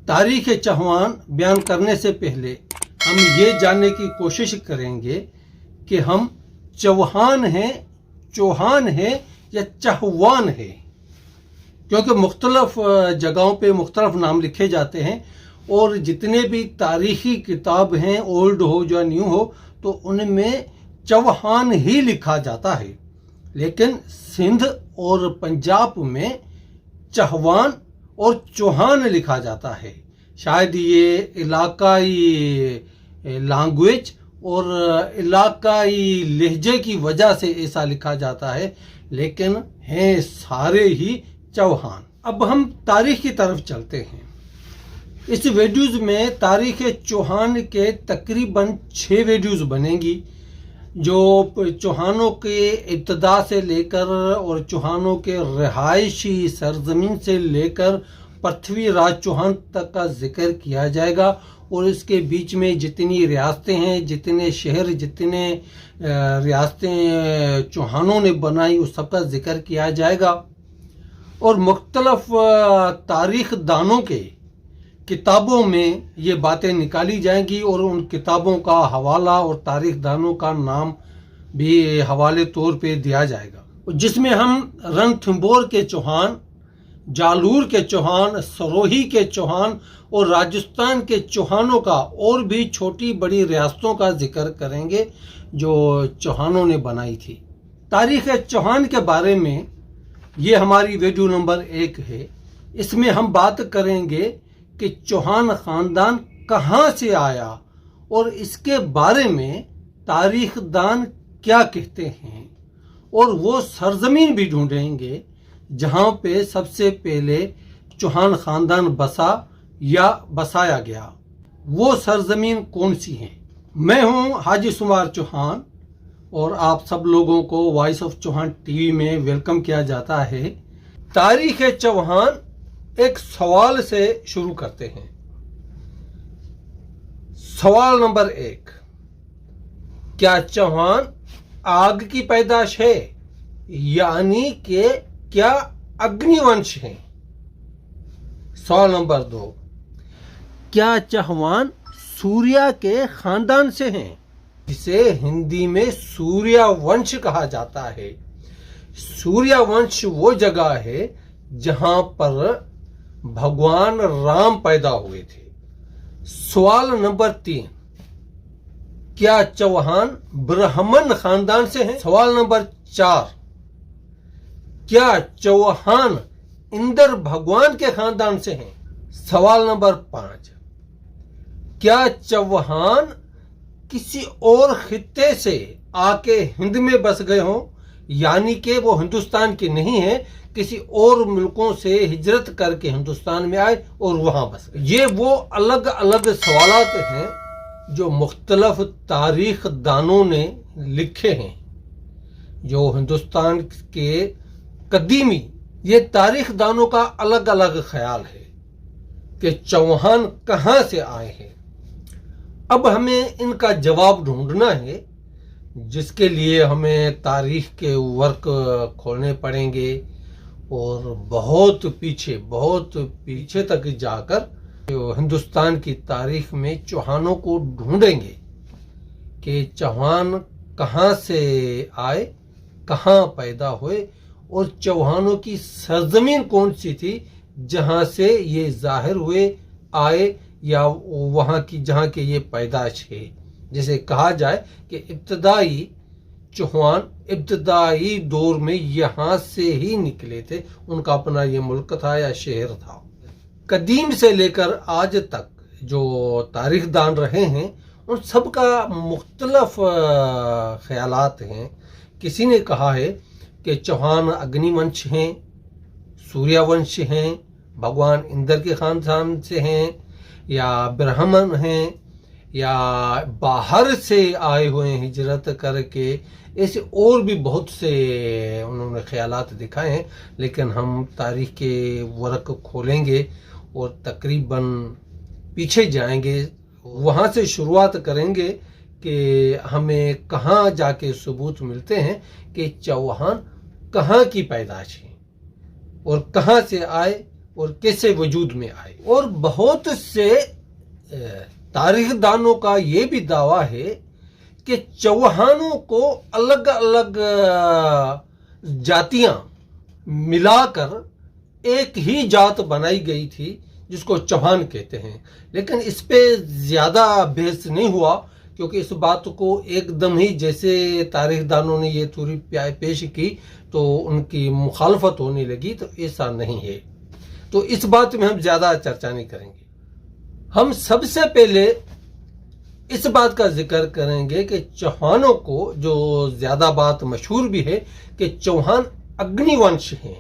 तारीख चौहान बयान करने से पहले हम ये जानने की कोशिश करेंगे कि हम चौहान हैं, चौहान हैं या चहवान हैं, क्योंकि मुख्तलफ जगहों पे मुख्तलफ नाम लिखे जाते हैं और जितने भी तारीखी किताब हैं, ओल्ड हो या न्यू हो, तो उनमें चौहान ही लिखा जाता है। लेकिन सिंध और पंजाब में चहवान और चौहान लिखा जाता है। शायद ये इलाकाई लैंग्वेज और इलाकाई लहजे की वजह से ऐसा लिखा जाता है, लेकिन हैं सारे ही चौहान। अब हम तारीख की तरफ चलते हैं। इस वीडियोज़ में तारीख चौहान के तकरीबन 6 वीडियोज़ बनेंगी, जो चौहानों के इब्तदा से लेकर और चौहानों के रिहायशी सरजमीन से लेकर पृथ्वीराज चौहान तक का जिक्र किया जाएगा और इसके बीच में जितनी रियासतें हैं, जितने शहर, जितने रियासतें चौहानों ने बनाई, उस सब का जिक्र किया जाएगा। और मुख्तलफ तारीख दानों के किताबों में ये बातें निकाली जाएंगी और उन किताबों का हवाला और तारीख दानों का नाम भी हवाले तौर पे दिया जाएगा, जिसमें हम रणथंभौर के चौहान, जालूर के चौहान, सरोही के चौहान और राजस्थान के चौहानों का और भी छोटी बड़ी रियासतों का जिक्र करेंगे जो चौहानों ने बनाई थी। तारीख चौहान के बारे में ये हमारी वीडियो नंबर 1 है। इसमें हम बात करेंगे कि चौहान ख़ानदान कहाँ से आया और इसके बारे में तारीखदान क्या कहते हैं, और वो सरजमीन भी ढूंढेंगे जहाँ पे सबसे पहले चौहान ख़ानदान बसा या बसाया गया। वो सरजमीन कौन सी हैं? मैं हूँ हाजी सुमार चौहान और आप सब लोगों को वॉइस ऑफ चौहान टीवी में वेलकम किया जाता है। तारीख चौहान एक सवाल से शुरू करते हैं। सवाल नंबर 1, क्या चौहान आग की पैदाश है, यानी कि क्या अग्निवंश है? सवाल नंबर 2, क्या चौहान सूर्या के खानदान से हैं, जिसे हिंदी में सूर्या वंश कहा जाता है? सूर्या वंश वो जगह है जहां पर भगवान राम पैदा हुए थे। सवाल नंबर 3, क्या चौहान ब्राह्मण खानदान से हैं? सवाल नंबर 4, क्या चौहान इंद्र भगवान के खानदान से हैं? सवाल नंबर 5, क्या चौहान किसी और खित्ते से आके हिंद में बस गए हों, यानी कि वो हिंदुस्तान के नहीं है, किसी और मुल्कों से हिजरत करके हिंदुस्तान में आए और वहां बस गए? ये वो अलग अलग सवालात हैं जो मुख्तलफ तारीख दानों ने लिखे हैं, जो हिंदुस्तान के कदीमी ये तारीख दानों का अलग अलग ख्याल है कि चौहान कहाँ से आए हैं। अब हमें इनका जवाब ढूंढना है, जिसके लिए हमें तारीख के वर्क खोलने पड़ेंगे और बहुत पीछे तक जाकर हिंदुस्तान की तारीख में चौहानों को ढूंढेंगे कि चौहान कहाँ से आए, कहाँ पैदा हुए और चौहानों की सरजमीन कौन सी थी जहाँ से ये जाहिर हुए, आए, या वहाँ की जहाँ के ये पैदाश है। जैसे कहा जाए कि इब्तदाई चौहान इब्तदाई दौर में यहाँ से ही निकले थे, उनका अपना ये मुल्क था या शहर था। कदीम से लेकर आज तक जो तारीखदान रहे हैं उन सब का मुख्तलफ ख्यालात हैं। किसी ने कहा है कि चौहान अग्निवंश हैं, सूर्यवंश हैं, भगवान इंद्र के खानदान से हैं, या ब्राह्मण हैं, या बाहर से आए हुए हैं हिजरत करके। ऐसे और भी बहुत से उन्होंने ख्यालात दिखाए हैं, लेकिन हम तारीख के वर्क खोलेंगे और तकरीबन पीछे जाएंगे, वहाँ से शुरुआत करेंगे कि हमें कहाँ जाके सबूत मिलते हैं कि चौहान कहाँ की पैदाश है और कहाँ से आए और कैसे वजूद में आए। और बहुत से तारीखदानों का ये भी दावा है कि चौहानों को अलग अलग जातियां मिलाकर एक ही जात बनाई गई थी जिसको चौहान कहते हैं। लेकिन इस पे ज़्यादा बहस नहीं हुआ, क्योंकि इस बात को एकदम ही जैसे तारीखदानों ने ये थ्योरी पेश की तो उनकी मुखालफत होने लगी, तो ऐसा नहीं है। तो इस बात में हम ज़्यादा चर्चा नहीं करेंगे। हम सबसे पहले इस बात का जिक्र करेंगे कि चौहानों को, जो ज़्यादा बात मशहूर भी है कि चौहान अग्निवंश हैं,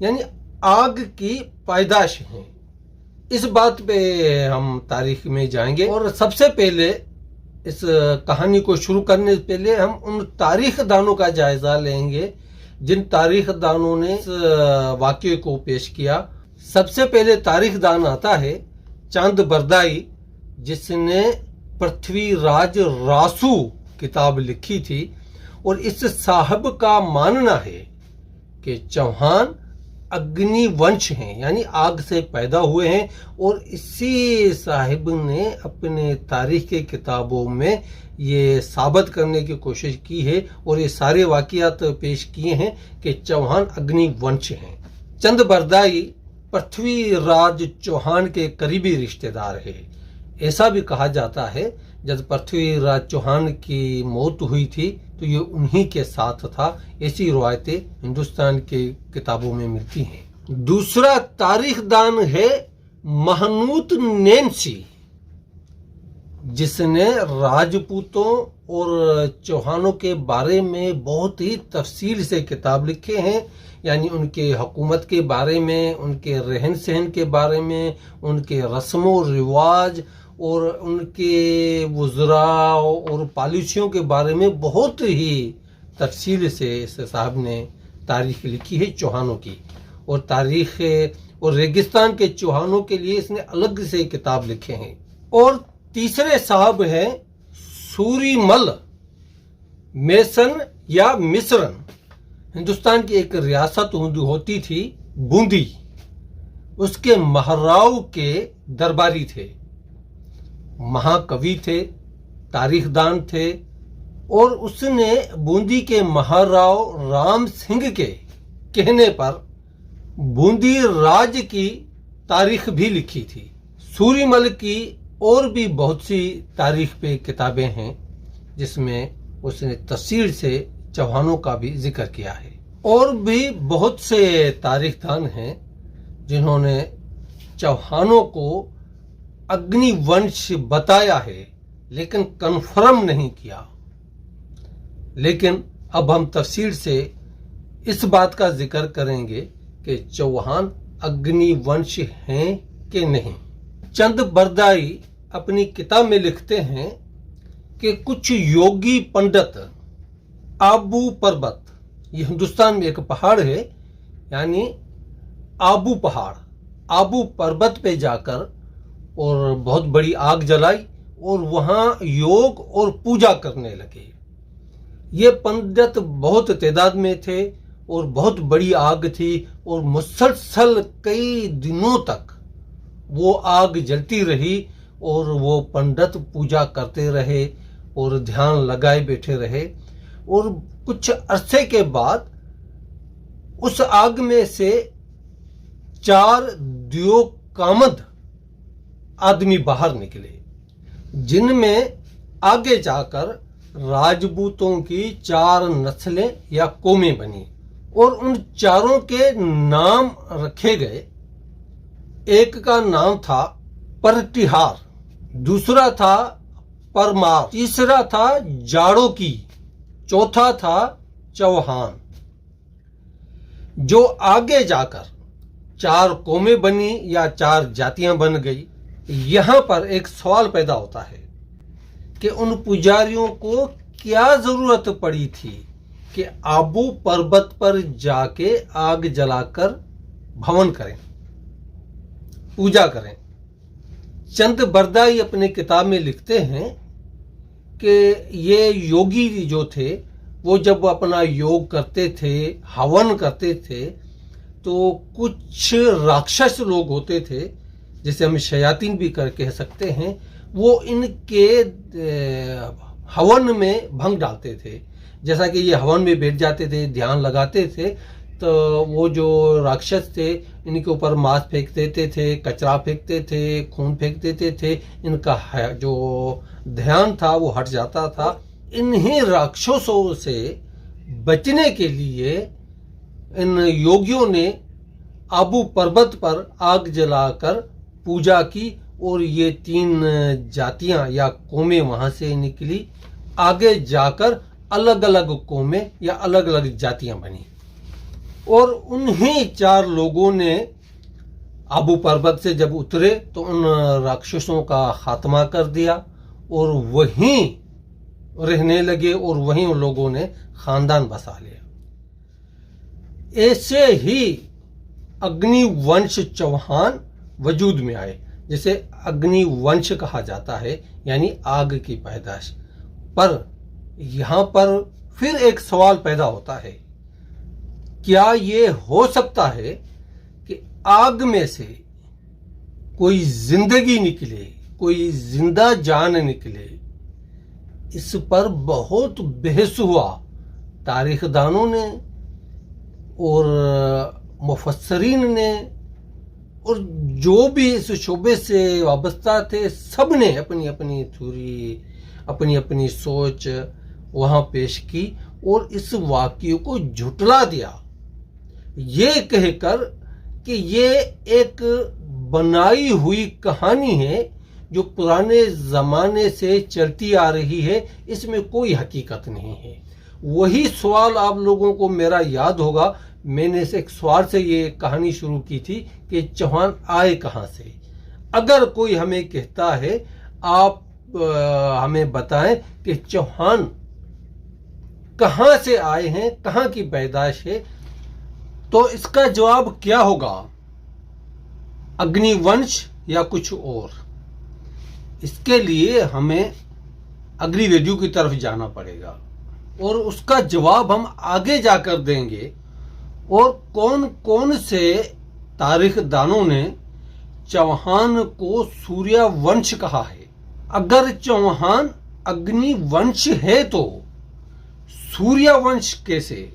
यानी आग की पैदाश हैं। इस बात पे हम तारीख में जाएंगे। और सबसे पहले इस कहानी को शुरू करने से पहले हम उन तारीखदानों का जायजा लेंगे जिन तारीखदानों ने इस वाक़ये को पेश किया। सबसे पहले तारीखदान आता है चंद बरदाई, जिसने पृथ्वीराज रासू किताब लिखी थी। और इस साहब का मानना है कि चौहान अग्निवंश हैं, यानी आग से पैदा हुए हैं। और इसी साहिब ने अपने तारीख की किताबों में ये साबित करने की कोशिश की है और ये सारे वाक़ियात पेश किए हैं कि चौहान अग्निवंश हैं। चंद बरदाई पृथ्वीराज चौहान के करीबी रिश्तेदार है। ऐसा भी कहा जाता है जब पृथ्वीराज चौहान की मौत हुई थी तो ये उन्हीं के साथ था। ऐसी रवायतें हिंदुस्तान के किताबों में मिलती हैं। दूसरा तारीखदान है महनूत नैन्सी, जिसने राजपूतों और चौहानों के बारे में बहुत ही तफसील से किताब लिखे हैं, यानी उनके हुकूमत के बारे में, उनके रहन सहन के बारे में, उनके रस्मों रिवाज और उनके वज़रा और पॉलिसियों के बारे में बहुत ही तफसील से इस साहब ने तारीख लिखी है चौहानों की। और तारीख और रेगिस्तान के चौहानों के लिए इसने अलग से किताब लिखे हैं। और तीसरे साहब हैं सूरीमल मेसन या मिस्रन। हिंदुस्तान की एक रियासत होती थी बूंदी, उसके महराव के दरबारी थे, महाकवि थे, तारीखदान थे। और उसने बूंदी के महाराव राम सिंह के कहने पर बूंदी राज की तारीख भी लिखी थी। सूरीमल की और भी बहुत सी तारीख पे किताबें हैं जिसमें उसने तफसील से चौहानों का भी जिक्र किया है। और भी बहुत से तारीखदान हैं जिन्होंने चौहानों को अग्निवंश बताया है लेकिन कन्फर्म नहीं किया। लेकिन अब हम तफसील से इस बात का जिक्र करेंगे कि चौहान अग्निवंश हैं कि नहीं। चंद बरदाई अपनी किताब में लिखते हैं कि कुछ योगी पंडित आबू पर्वत, ये हिंदुस्तान में एक पहाड़ है, यानी आबू पहाड़, आबू पर्वत पे जाकर और बहुत बड़ी आग जलाई और वहाँ योग और पूजा करने लगे। ये पंडित बहुत तादाद में थे और बहुत बड़ी आग थी और मुसलसल कई दिनों तक वो आग जलती रही और वो पंडित पूजा करते रहे और ध्यान लगाए बैठे रहे। और कुछ अरसे के बाद उस आग में से 4 द्योकामद आदमी बाहर निकले, जिनमें आगे जाकर राजपूतों की 4 नस्लें या कौमें बनी। और उन चारों के नाम रखे गए। एक का नाम था परतिहार, दूसरा था परमार, तीसरा था जाड़ोकी, चौथा था चौहान। जो आगे जाकर 4 कौमें बनी या 4 जातियां बन गई। यहां पर एक सवाल पैदा होता है कि उन पुजारियों को क्या जरूरत पड़ी थी कि आबू पर्वत पर जाके आग जलाकर भवन करें, पूजा करें। चंद बरदाई अपने किताब में लिखते हैं कि ये योगी जो थे वो जब अपना योग करते थे, हवन करते थे, तो कुछ राक्षस लोग होते थे, जिसे हम शयातीन भी कह सकते हैं, वो इनके हवन में भंग डालते थे। जैसा कि ये हवन में बैठ जाते थे, ध्यान लगाते थे, तो वो जो राक्षस थे इनके ऊपर मांस फेंक देते थे, कचरा फेंकते थे, खून फेंक देते थे। इनका जो ध्यान था वो हट जाता था। इन्हीं राक्षसों से बचने के लिए इन योगियों ने आबू पर्वत पर आग जलाकर पूजा की और ये 3 जातियां या कौमें वहां से निकली। आगे जाकर अलग अलग कौमें या अलग अलग जातियां बनी और उन्हीं 4 लोगों ने आबू पर्वत से जब उतरे तो उन राक्षसों का खात्मा कर दिया और वहीं रहने लगे और वहीं उन लोगों ने खानदान बसा लिया। ऐसे ही अग्निवंश चौहान वजूद में आए, जिसे अग्निवंश कहा जाता है, यानी आग की पैदाश। पर यहां पर फिर एक सवाल पैदा होता है, क्या ये हो सकता है कि आग में से कोई जिंदगी निकले, कोई जिंदा जान निकले? इस पर बहुत बहस हुआ तारीखदानों ने और मुफस्सरीन ने, और जो भी इस शोबे से वाबस्ता थे, सब ने अपनी अपनी थ्योरी, अपनी अपनी सोच वहां पेश की और इस वाक्य को झुटला दिया, ये कहकर कि ये एक बनाई हुई कहानी है जो पुराने जमाने से चलती आ रही है, इसमें कोई हकीकत नहीं है। वही सवाल आप लोगों को मेरा याद होगा, मैंने एक सवाल से ये कहानी शुरू की थी कि चौहान आए कहां से। अगर कोई हमें कहता है, आप हमें बताएं कि चौहान कहां से आए हैं, कहां की पैदाश है, तो इसका जवाब क्या होगा? अग्निवंश या कुछ और? इसके लिए हमें अगली वीडियो की तरफ जाना पड़ेगा और उसका जवाब हम आगे जाकर देंगे। और कौन कौन से तारीखदानों ने चौहान को सूर्यवंश कहा है? अगर चौहान अग्निवंश है तो सूर्यवंश कैसे?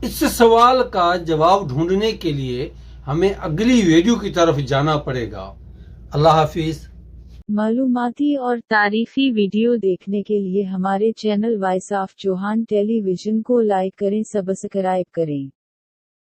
इस सवाल का जवाब ढूंढने के लिए हमें अगली वीडियो की तरफ जाना पड़ेगा। अल्लाह हाफिज। मालूमाती और तारीफी वीडियो देखने के लिए हमारे channel voice of Chauhan television को लाइक करें, सब्सक्राइब करें।